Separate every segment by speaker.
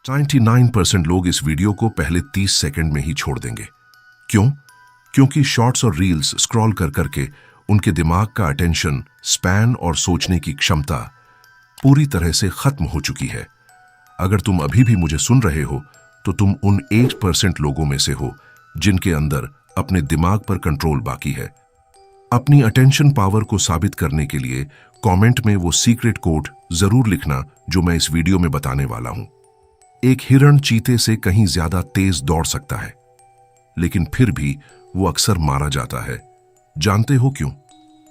Speaker 1: 99% लोग इस वीडियो को पहले 30 सेकंड में ही छोड़ देंगे। क्यों? क्योंकि शॉर्ट्स और रील्स स्क्रॉल कर करके उनके दिमाग का अटेंशन स्पैन और सोचने की क्षमता पूरी तरह से खत्म हो चुकी है। अगर तुम अभी भी मुझे सुन रहे हो तो तुम उन 8% लोगों में से हो जिनके अंदर अपने दिमाग पर कंट्रोल बाकी है। अपनी अटेंशन पावर को साबित करने के लिए कमेंट में वो सीक्रेट कोड जरूर लिखना जो मैं इस वीडियो में बताने वाला हूं। एक हिरण चीते से कहीं ज्यादा तेज दौड़ सकता है, लेकिन फिर भी वो अक्सर मारा जाता है। जानते हो क्यों?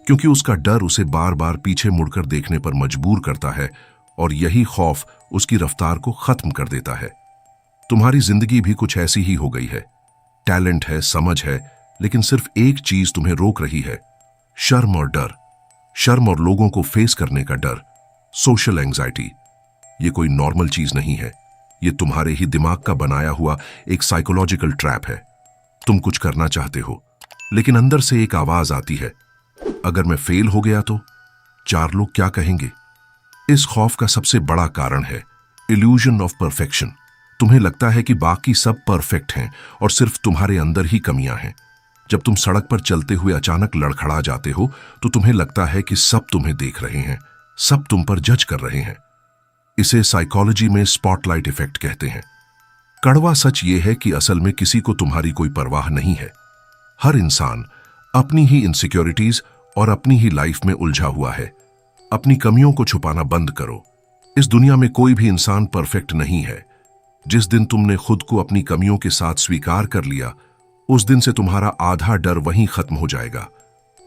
Speaker 1: क्योंकि उसका डर उसे बार बार पीछे मुड़कर देखने पर मजबूर करता है और यही खौफ उसकी रफ्तार को खत्म कर देता है। तुम्हारी जिंदगी भी कुछ ऐसी ही हो गई है। टैलेंट है, समझ है, लेकिन सिर्फ एक चीज तुम्हें रोक रही है, शर्म और डर। शर्म और लोगों को फेस करने का डर, सोशल एंजाइटी। ये कोई नॉर्मल चीज नहीं है, ये तुम्हारे ही दिमाग का बनाया हुआ एक साइकोलॉजिकल ट्रैप है। तुम कुछ करना चाहते हो, लेकिन अंदर से एक आवाज आती है, अगर मैं फेल हो गया तो 4 लोग क्या कहेंगे? इस खौफ का सबसे बड़ा कारण है इल्यूजन ऑफ परफेक्शन। तुम्हें लगता है कि बाकी सब परफेक्ट हैं और सिर्फ तुम्हारे अंदर ही कमियां हैं। जब तुम सड़क पर चलते हुए अचानक लड़खड़ा जाते हो तो तुम्हें लगता है कि सब तुम्हें देख रहे हैं, सब तुम पर जज कर रहे हैं। इसे साइकोलॉजी में स्पॉटलाइट इफेक्ट कहते हैं। कड़वा सच यह है कि असल में किसी को तुम्हारी कोई परवाह नहीं है। हर इंसान अपनी ही इनसिक्योरिटीज और अपनी ही लाइफ में उलझा हुआ है। अपनी कमियों को छुपाना बंद करो। इस दुनिया में कोई भी इंसान परफेक्ट नहीं है। जिस दिन तुमने खुद को अपनी कमियों के साथ स्वीकार कर लिया, उस दिन से तुम्हारा आधा डर वहीं खत्म हो जाएगा।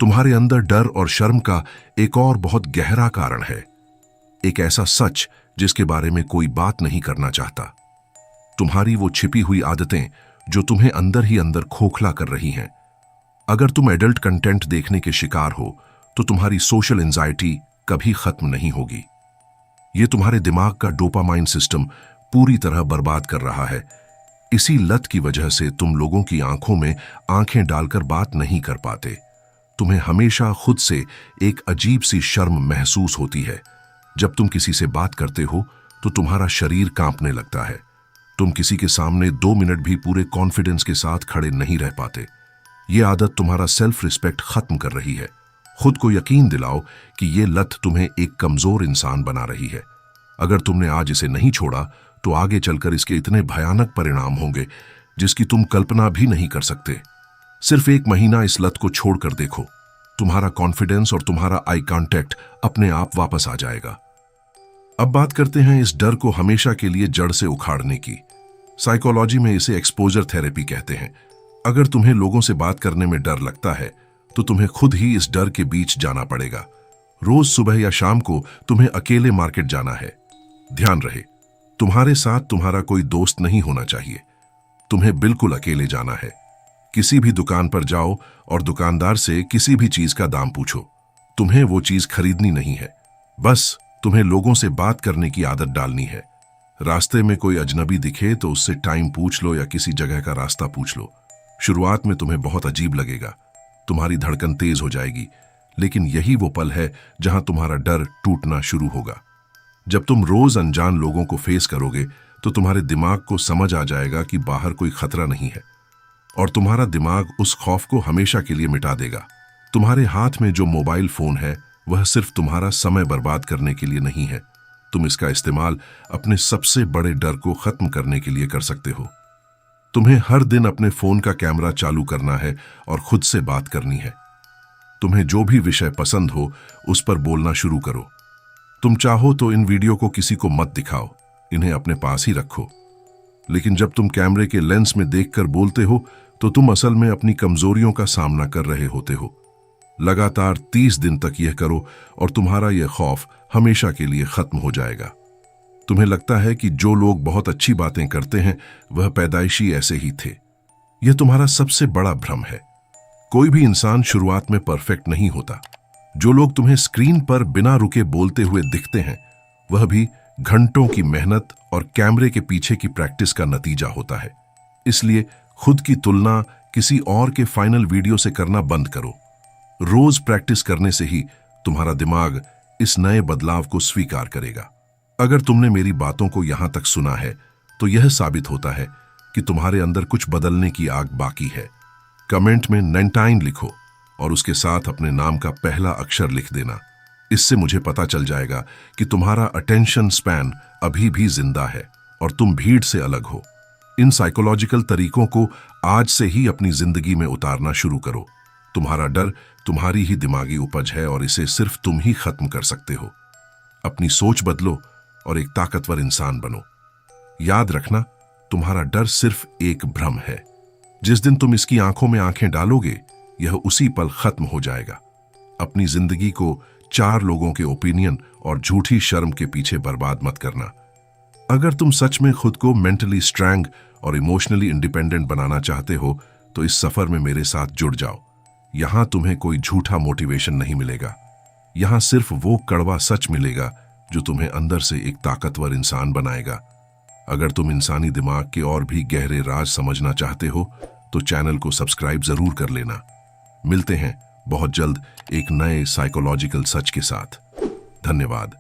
Speaker 1: तुम्हारे अंदर डर और शर्म का एक और बहुत गहरा कारण है, एक ऐसा सच जिसके बारे में कोई बात नहीं करना चाहता। तुम्हारी वो छिपी हुई आदतें जो तुम्हें अंदर ही अंदर खोखला कर रही हैं। अगर तुम एडल्ट कंटेंट देखने के शिकार हो तो तुम्हारी सोशल एंजाइटी कभी खत्म नहीं होगी। ये तुम्हारे दिमाग का डोपामाइन सिस्टम पूरी तरह बर्बाद कर रहा है। इसी लत की वजह से तुम लोगों की आंखों में आंखें डालकर बात नहीं कर पाते। तुम्हें हमेशा खुद से एक अजीब सी शर्म महसूस होती है। जब तुम किसी से बात करते हो तो तुम्हारा शरीर कांपने लगता है। तुम किसी के सामने 2 मिनट भी पूरे कॉन्फिडेंस के साथ खड़े नहीं रह पाते। ये आदत तुम्हारा सेल्फ रिस्पेक्ट खत्म कर रही है। खुद को यकीन दिलाओ कि ये लत तुम्हें एक कमजोर इंसान बना रही है। अगर तुमने आज इसे नहीं छोड़ा तो आगे चलकर इसके इतने भयानक परिणाम होंगे जिसकी तुम कल्पना भी नहीं कर सकते। सिर्फ 1 महीना इस लत को छोड़कर देखो, तुम्हारा कॉन्फिडेंस और तुम्हारा आई कांटेक्ट अपने आप वापस आ जाएगा। अब बात करते हैं इस डर को हमेशा के लिए जड़ से उखाड़ने की। साइकोलॉजी में इसे एक्सपोजर थेरेपी कहते हैं। अगर तुम्हें लोगों से बात करने में डर लगता है तो तुम्हें खुद ही इस डर के बीच जाना पड़ेगा। रोज सुबह या शाम को तुम्हें अकेले मार्केट जाना है। ध्यान रहे, तुम्हारे साथ तुम्हारा कोई दोस्त नहीं होना चाहिए। तुम्हें बिल्कुल अकेले जाना है। किसी भी दुकान पर जाओ और दुकानदार से किसी भी चीज का दाम पूछो। तुम्हें वो चीज खरीदनी नहीं है, बस तुम्हें लोगों से बात करने की आदत डालनी है। रास्ते में कोई अजनबी दिखे तो उससे टाइम पूछ लो या किसी जगह का रास्ता पूछ लो। शुरुआत में तुम्हें बहुत अजीब लगेगा, तुम्हारी धड़कन तेज हो जाएगी, लेकिन यही वो पल है जहां तुम्हारा डर टूटना शुरू होगा। जब तुम रोज अनजान लोगों को फेस करोगे तो तुम्हारे दिमाग को समझ आ जाएगा कि बाहर कोई खतरा नहीं है और तुम्हारा दिमाग उस खौफ को हमेशा के लिए मिटा देगा। तुम्हारे हाथ में जो मोबाइल फोन है वह सिर्फ तुम्हारा समय बर्बाद करने के लिए नहीं है। तुम इसका इस्तेमाल अपने सबसे बड़े डर को खत्म करने के लिए कर सकते हो। तुम्हें हर दिन अपने फोन का कैमरा चालू करना है और खुद से बात करनी है। तुम्हें जो भी विषय पसंद हो उस पर बोलना शुरू करो। तुम चाहो तो इन वीडियो को किसी को मत दिखाओ, इन्हें अपने पास ही रखो। लेकिन जब तुम कैमरे के लेंस में देखकर बोलते हो तो तुम असल में अपनी कमजोरियों का सामना कर रहे होते हो। लगातार 30 दिन तक यह करो और तुम्हारा यह खौफ हमेशा के लिए खत्म हो जाएगा। तुम्हें लगता है कि जो लोग बहुत अच्छी बातें करते हैं वह पैदाइशी ऐसे ही थे। यह तुम्हारा सबसे बड़ा भ्रम है। कोई भी इंसान शुरुआत में परफेक्ट नहीं होता। जो लोग तुम्हें स्क्रीन पर बिना रुके बोलते हुए दिखते हैं वह भी घंटों की मेहनत और कैमरे के पीछे की प्रैक्टिस का नतीजा होता है। इसलिए खुद की तुलना किसी और के फाइनल वीडियो से करना बंद करो। रोज प्रैक्टिस करने से ही तुम्हारा दिमाग इस नए बदलाव को स्वीकार करेगा। अगर तुमने मेरी बातों को यहां तक सुना है तो यह साबित होता है कि तुम्हारे अंदर कुछ बदलने की आग बाकी है। कमेंट में 99 लिखो और उसके साथ अपने नाम का पहला अक्षर लिख देना। इससे मुझे पता चल जाएगा कि तुम्हारा अटेंशन स्पैन अभी भी जिंदा है और तुम भीड़ से अलग हो। इन साइकोलॉजिकल तरीकों को आज से ही अपनी जिंदगी में उतारना शुरू करो। तुम्हारा डर तुम्हारी ही दिमागी उपज है और इसे सिर्फ तुम ही खत्म कर सकते हो। अपनी सोच बदलो और एक ताकतवर इंसान बनो। याद रखना, तुम्हारा डर सिर्फ एक भ्रम है। जिस दिन तुम इसकी आंखों में आंखें डालोगे, यह उसी पल खत्म हो जाएगा। अपनी जिंदगी को 4 लोगों के ओपिनियन और झूठी शर्म के पीछे बर्बाद मत करना। अगर तुम सच में खुद को मेंटली स्ट्रांग और इमोशनली इंडिपेंडेंट बनाना चाहते हो तो इस सफर में मेरे साथ जुड़ जाओ। यहां तुम्हें कोई झूठा मोटिवेशन नहीं मिलेगा। यहां सिर्फ वो कड़वा सच मिलेगा जो तुम्हें अंदर से एक ताकतवर इंसान बनाएगा। अगर तुम इंसानी दिमाग के और भी गहरे राज समझना चाहते हो तो चैनल को सब्सक्राइब जरूर कर लेना। मिलते हैं बहुत जल्द एक नए साइकोलॉजिकल सच के साथ। धन्यवाद।